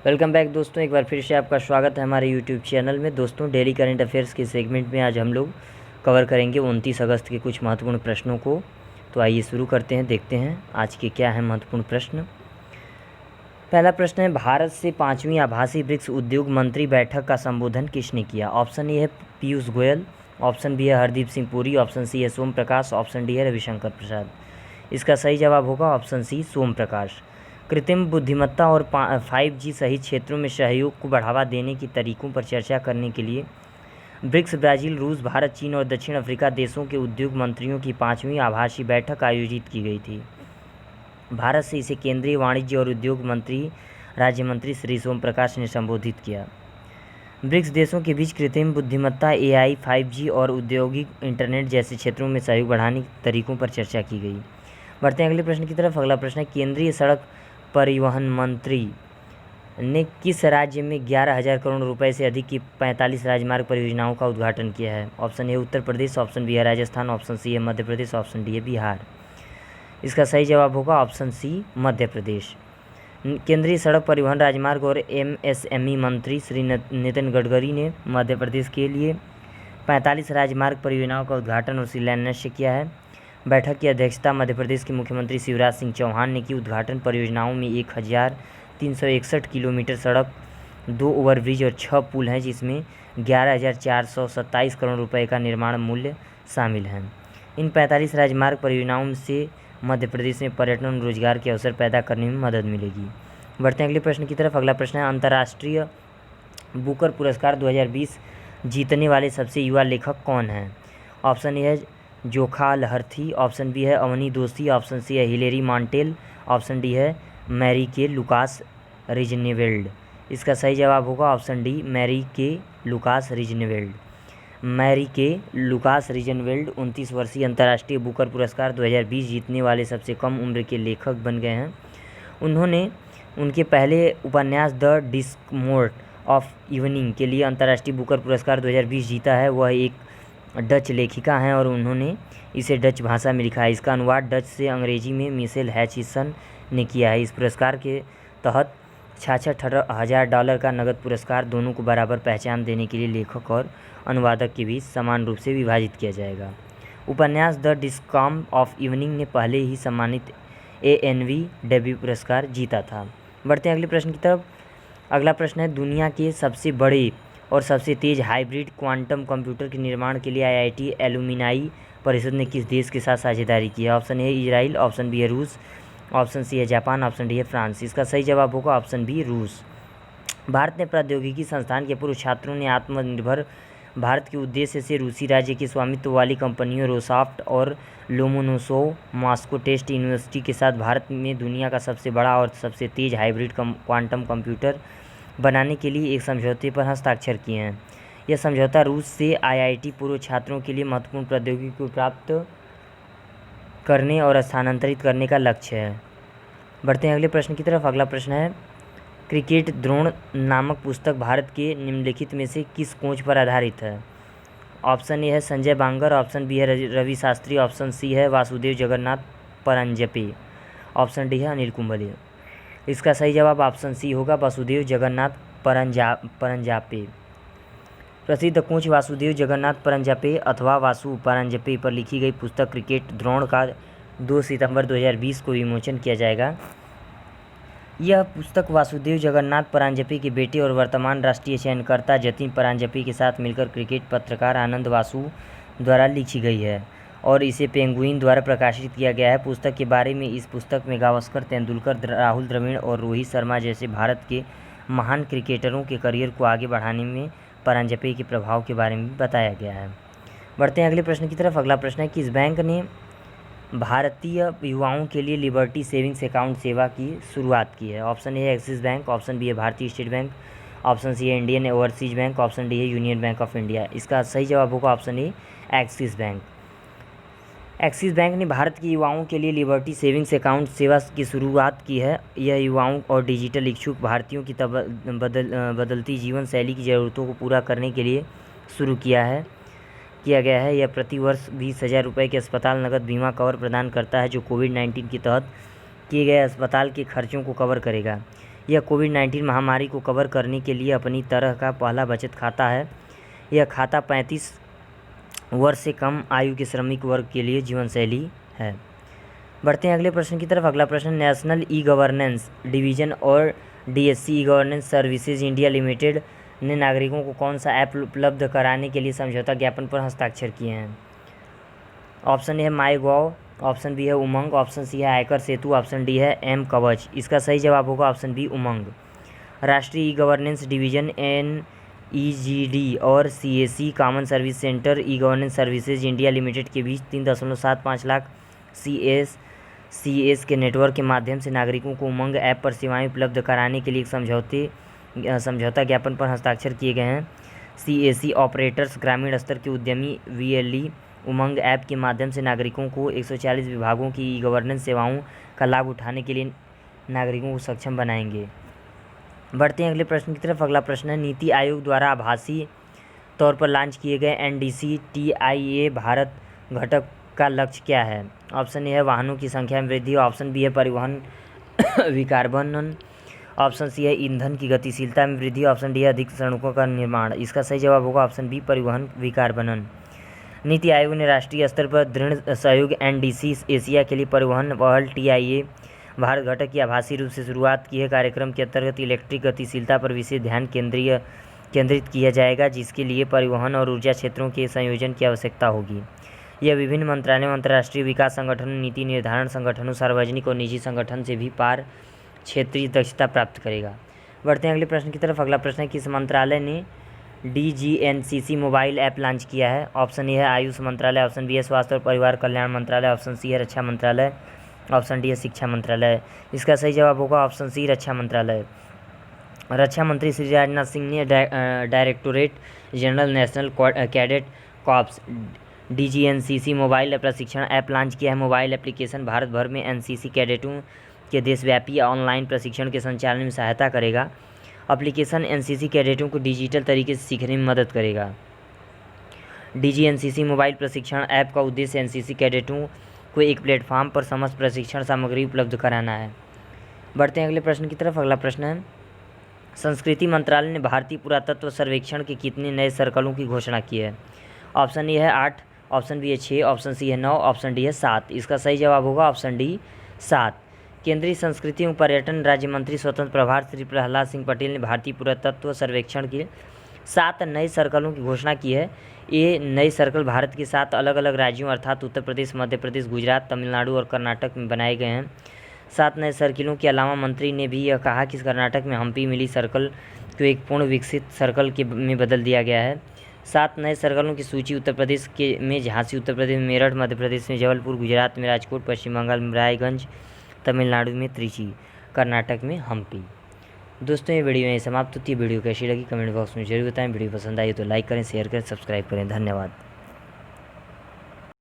Welcome back दोस्तों, एक बार फिर से आपका स्वागत है हमारे यूट्यूब चैनल में। दोस्तों, डेली करंट अफेयर्स के सेगमेंट में आज हम लोग कवर करेंगे 29 अगस्त के कुछ महत्वपूर्ण प्रश्नों को। तो आइए शुरू करते हैं, देखते हैं आज के क्या हैं महत्वपूर्ण प्रश्न। पहला प्रश्न है, भारत से 5वीं आभासी ब्रिक्स उद्योग मंत्री बैठक का संबोधन किसने किया? ऑप्शन ए है पीयूष गोयल, ऑप्शन बी है हरदीप सिंह पुरी, ऑप्शन सी है सोम प्रकाश, ऑप्शन डी है रविशंकर प्रसाद। इसका सही जवाब होगा ऑप्शन सी सोम प्रकाश। कृत्रिम बुद्धिमत्ता और 5G सहित क्षेत्रों में सहयोग को बढ़ावा देने के तरीकों पर चर्चा करने के लिए ब्रिक्स ब्राज़ील, रूस, भारत, चीन और दक्षिण अफ्रीका देशों के उद्योग मंत्रियों की 5वीं आभासी बैठक आयोजित की गई थी। भारत से इसे केंद्रीय वाणिज्य और उद्योग मंत्री राज्य मंत्री श्री सोम प्रकाश ने संबोधित किया। ब्रिक्स देशों के बीच कृत्रिम बुद्धिमत्ता, AI, 5G और औद्योगिक इंटरनेट जैसे क्षेत्रों में सहयोग बढ़ाने के तरीकों पर चर्चा की गई। बढ़ते हैं अगले प्रश्न की तरफ। अगला प्रश्न है, केंद्रीय सड़क परिवहन मंत्री ने किस राज्य में 11,000 करोड़ रुपए से अधिक की 45 राजमार्ग परियोजनाओं का उद्घाटन किया है? Option A Uttar Pradesh, option B है राजस्थान, ऑप्शन सी है मध्य प्रदेश, ऑप्शन डी है बिहार। इसका सही जवाब होगा ऑप्शन सी मध्य प्रदेश। केंद्रीय सड़क परिवहन, राजमार्ग और MSME मंत्री श्री नितिन गडकरी ने मध्य प्रदेश के लिए 45 राजमार्ग परियोजनाओं का उद्घाटन और शिलान्यास किया है। बैठक की अध्यक्षता मध्य प्रदेश के मुख्यमंत्री शिवराज सिंह चौहान ने की। उद्घाटन परियोजनाओं में 1361 किलोमीटर सड़क, 2 ओवरब्रिज और 6 पुल हैं, जिसमें 11,427 करोड़ रुपए का निर्माण मूल्य शामिल है। इन 45 राजमार्ग परियोजनाओं से मध्य प्रदेश में पर्यटन और रोजगार के अवसर पैदा करने में मदद मिलेगी। बढ़ते हैं अगले प्रश्न की तरफ। अगला प्रश्न है, अंतर्राष्ट्रीय बुकर पुरस्कार 2020 जीतने वाले सबसे युवा लेखक कौन हैं? ऑप्शन ए है जोखा लहर्थी, ऑप्शन बी है अवनी दोषी, ऑप्शन सी है हिलेरी मांटेल, ऑप्शन डी है मैरी के लुकास रिजनेवेल्ड। इसका सही जवाब होगा ऑप्शन डी मैरी के लुकास रिजनेवेल्ड। मैरी के लुकास रिजनवेल्ड 29 वर्षीय अंतर्राष्ट्रीय बुकर पुरस्कार 2020 जीतने वाले सबसे कम उम्र के लेखक बन गए हैं। उन्होंने उनके पहले उपन्यास द डिस्कमोर्ट ऑफ इवनिंग के लिए अंतर्राष्ट्रीय बुकर पुरस्कार 2020 जीता है। वह एक डच लेखिका हैं और उन्होंने इसे डच भाषा में लिखा है। इसका अनुवाद डच से अंग्रेजी में मिशेल हैचिसन ने किया है। इस पुरस्कार के तहत $66,000 का नगद पुरस्कार दोनों को बराबर पहचान देने के लिए लेखक और अनुवादक के बीच समान रूप से विभाजित किया जाएगा। उपन्यास द डिस्कम ऑफ इवनिंग ने पहले ही सम्मानित ANV डेब्यू पुरस्कार जीता था। बढ़ते हैं अगले प्रश्न की तरफ। अगला प्रश्न है, दुनिया के सबसे बड़े और सबसे तेज़ हाइब्रिड क्वांटम कंप्यूटर के निर्माण के लिए IIT एलुमिनाई परिषद ने किस देश के साथ साझेदारी की है? Option A Israel, option B है रूस, ऑप्शन सी है जापान, ऑप्शन डी है फ्रांस। इसका सही जवाब होगा ऑप्शन बी रूस। भारत ने प्रौद्योगिकी संस्थान के पूर्व छात्रों ने आत्मनिर्भर भारत के उद्देश्य से रूसी राज्य की स्वामित्व वाली कंपनियों रोसॉफ्ट और लोमोनोसोव मॉस्को टेस्ट यूनिवर्सिटी के साथ भारत में दुनिया का सबसे बड़ा और सबसे तेज़ हाइब्रिड क्वांटम कंप्यूटर बनाने के लिए एक समझौते पर हस्ताक्षर किए हैं। यह समझौता रूस से IIT पूर्व छात्रों के लिए महत्वपूर्ण प्रौद्योगिकी को प्राप्त करने और स्थानांतरित करने का लक्ष्य है। बढ़ते हैं अगले प्रश्न की तरफ। अगला प्रश्न है, क्रिकेट द्रोण नामक पुस्तक भारत के निम्नलिखित में से किस कोच पर आधारित है? ऑप्शन ए है संजय बांगर, ऑप्शन बी है रवि शास्त्री, ऑप्शन सी है वासुदेव जगन्नाथ परंजपे, ऑप्शन डी है अनिल कुंबले। इसका सही जवाब ऑप्शन सी होगा वासुदेव जगन्नाथ परंजापे। प्रसिद्ध कोच वासुदेव जगन्नाथ परंजापे अथवा वासु परंजपे पर लिखी गई पुस्तक क्रिकेट द्रोण का 2 सितंबर 2020 को विमोचन किया जाएगा। यह पुस्तक वासुदेव जगन्नाथ परांजपे के बेटे और वर्तमान राष्ट्रीय चयनकर्ता जतिन परांजपे के साथ मिलकर क्रिकेट पत्रकार आनंद वासु द्वारा लिखी गई है और इसे पेंगुइन द्वारा प्रकाशित किया गया है। पुस्तक के बारे में इस पुस्तक में गावस्कर, तेंदुलकर, राहुल द्रविड़ और रोहित शर्मा जैसे भारत के महान क्रिकेटरों के करियर को आगे बढ़ाने में परांजपे के प्रभाव के बारे में बताया गया है। बढ़ते हैं अगले प्रश्न की तरफ। अगला प्रश्न है, किस बैंक ने भारतीय युवाओं के लिए लिबर्टी सेविंग्स अकाउंट सेवा की शुरुआत की है? ऑप्शन ए है एक्सिस बैंक, ऑप्शन बी है भारतीय स्टेट बैंक, ऑप्शन सी है Indian overseas bank, option D है यूनियन बैंक ऑफ इंडिया। इसका सही जवाब होगा option A axis bank. Axis bank ने भारत के युवाओं के लिए लिबर्टी सेविंग्स अकाउंट सेवा की शुरुआत की है। यह युवाओं और डिजिटल इच्छुक भारतीयों की बदलती जीवन शैली की ज़रूरतों को पूरा करने के लिए शुरू किया गया है। यह प्रति वर्ष 20,000 रुपये के अस्पताल नकद बीमा कवर प्रदान करता है, जो कोविड-19 के तहत किए गए अस्पताल के खर्चों को कवर करेगा। यह कोविड-19 महामारी को कवर करने के लिए अपनी तरह का पहला बचत खाता है। यह खाता 35 वर्ष से कम आयु के श्रमिक वर्ग के लिए जीवनशैली है। बढ़ते हैं अगले प्रश्न की तरफ। अगला प्रश्न, नेशनल ई गवर्नेंस डिवीजन और DSC e governance services India limited ने नागरिकों को कौन सा ऐप उपलब्ध कराने के लिए समझौता ज्ञापन पर हस्ताक्षर किए हैं? ऑप्शन ए है माई गॉव, ऑप्शन बी है उमंग, ऑप्शन सी है आयकर सेतु, ऑप्शन डी है एम कवच। इसका सही जवाब होगा ऑप्शन बी उमंग। राष्ट्रीय ई गवर्नेंस डिवीजन NEGD और CAC common service centre e governance services India limited के बीच 3.75 लाख CS के नेटवर्क के माध्यम से नागरिकों को उमंग ऐप पर सेवाएं उपलब्ध कराने के लिए एक समझौता ज्ञापन पर हस्ताक्षर किए गए हैं। CAC ऑपरेटर्स ग्रामीण स्तर के उद्यमी VLE उमंग ऐप के माध्यम से नागरिकों को 140 विभागों की ई गवर्नेंस सेवाओं का लाभ उठाने के लिए नागरिकों को सक्षम बनाएंगे। बढ़ते हैं अगले प्रश्न की तरफ। अगला प्रश्न है, नीति आयोग द्वारा आभासी तौर पर लॉन्च किए गए NDC-TIA भारत घटक का लक्ष्य क्या है? ऑप्शन ए है वाहनों की संख्या में वृद्धि, ऑप्शन बी है परिवहन विकार्बन, ऑप्शन सी है ईंधन की गतिशीलता में वृद्धि, ऑप्शन डी है अधिक सड़कों का निर्माण। इसका सही जवाब होगा ऑप्शन बी परिवहन विकार्बन। नीति आयोग ने राष्ट्रीय स्तर पर दृढ़ सहयोग NDC एशिया के लिए परिवहन पहल TIA भारत घटक की आभासी रूप से शुरुआत की है। कार्यक्रम के अंतर्गत इलेक्ट्रिक गतिशीलता पर विशेष ध्यान केंद्रित किया जाएगा, जिसके लिए परिवहन और ऊर्जा क्षेत्रों के संयोजन की आवश्यकता होगी। यह विभिन्न मंत्रालयों, अंतर्राष्ट्रीय विकास संगठनों, नीति निर्धारण संगठनों, सार्वजनिक और निजी संगठन से भी पार क्षेत्रीय दक्षता प्राप्त करेगा। बढ़ते हैं अगले प्रश्न की तरफ। अगला प्रश्न है, किस मंत्रालय ने DGNCC मोबाइल ऐप लॉन्च किया है? ऑप्शन ए है आयुष मंत्रालय, ऑप्शन बी है स्वास्थ्य और परिवार कल्याण मंत्रालय, ऑप्शन सी है रक्षा मंत्रालय, ऑप्शन डी है शिक्षा मंत्रालय। इसका सही जवाब होगा ऑप्शन सी रक्षा मंत्रालय। रक्षा मंत्री श्री राजनाथ सिंह ने directorate general national cadet corps DGNCC mobile प्रशिक्षण ऐप लॉन्च किया है। मोबाइल एप्लीकेशन भारत भर में NCC कैडेटों के देशव्यापी ऑनलाइन प्रशिक्षण के संचालन में सहायता करेगा। एप्लीकेशन NCC कैडेटों को डिजिटल तरीके से सीखने में मदद करेगा। DGNCC मोबाइल प्रशिक्षण ऐप का उद्देश्य NCC कैडेटों को एक प्लेटफॉर्म पर समस्त प्रशिक्षण सामग्री उपलब्ध कराना है। बढ़ते हैं अगले प्रश्न की तरफ। अगला प्रश्न है, संस्कृति मंत्रालय ने भारतीय पुरातत्व सर्वेक्षण के कितने नए सर्कलों की घोषणा की है? ऑप्शन ए है 8, ऑप्शन बी है 6, ऑप्शन सी है 9, ऑप्शन डी है 7। इसका सही जवाब होगा ऑप्शन डी 7। केंद्रीय संस्कृति एवं पर्यटन राज्य मंत्री स्वतंत्र प्रभार श्री प्रहलाद सिंह पटेल ने भारतीय पुरातत्व सर्वेक्षण के 7 नए सर्कलों की घोषणा की है। ये नए सर्कल भारत के 7 अलग अलग राज्यों अर्थात उत्तर प्रदेश, मध्य प्रदेश, गुजरात, तमिलनाडु और कर्नाटक में बनाए गए हैं। 7 नए सर्किलों के अलावा मंत्री ने भी यह कहा कि कर्नाटक में हम्पी मिली सर्कल को एक पूर्ण विकसित सर्कल में बदल दिया गया है। 7 नए सर्कलों की सूची उत्तर प्रदेश में झांसी, उत्तर प्रदेश में मेरठ, मध्य प्रदेश में जबलपुर, गुजरात में राजकोट, पश्चिम बंगाल में रायगंज, तमिलनाडु में त्रिची, कर्नाटक में हम्पी। दोस्तों, ये वीडियो यहीं समाप्त होती है। वीडियो कैसी लगी कमेंट बॉक्स में जरूर बताएं। वीडियो पसंद आई तो लाइक करें, शेयर करें, सब्सक्राइब करें। धन्यवाद।